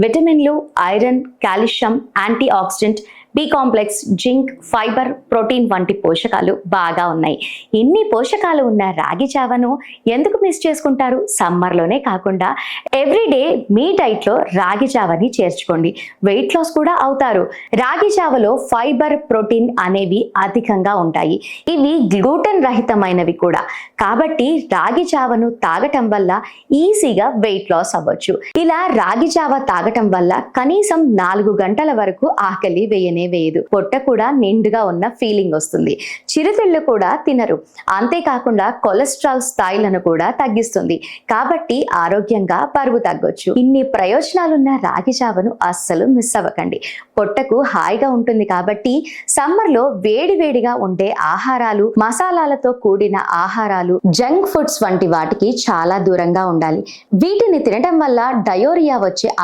విటమిన్లు, iron, calcium, antioxidant, B complex, zinc, fibre, protein వంటి పోషకాలు బాగా ఉన్నాయి. ఇన్ని పోషకాలు ఉన్న రాగి జావను ఎందుకు మిస్ చేసుకుంటారు? సమ్మర్లోనే కాకుండా ఎవ్రీడే మీ డైట్లో రాగి జావని చేర్చుకోండి. వెయిట్ లాస్ కూడా అవుతారు. రాగి జావలో ఫైబర్, ప్రోటీన్ అనేవి అధికంగా ఉంటాయి. ఇవి గ్లూటెన్ రహితమైనవి కూడా. కాబట్టి రాగి జావను తాగటం వల్ల ఈజీగా వెయిట్ లాస్ అవ్వచ్చు. ఇలా రాగి జావ తాగటం వల్ల కనీసం 4 గంటల వరకు ఆకలి వేయదు. పొట్ట కూడా నిండుగా ఉన్న ఫీలింగ్ వస్తుంది. చిరుతిళ్ళు కూడా తినరు. అంతేకాకుండా కొలెస్ట్రాల్ స్థాయిలను కూడా తగ్గిస్తుంది. కాబట్టి ఆరోగ్యంగా బరువు తగ్గొచ్చు. ఇన్ని ప్రయోజనాలున్న రాగి జావను అస్సలు మిస్ అవ్వకండి. పొట్టకు హాయిగా ఉంటుంది కాబట్టి సమ్మర్లో వేడివేడిగా ఉండే ఆహారాలు, మసాలాలతో కూడిన ఆహారాలు, జంక్ ఫుడ్స్ వంటి వాటికి చాలా దూరంగా ఉండాలి. వీటిని తినడం వల్ల డయోరియా వచ్చే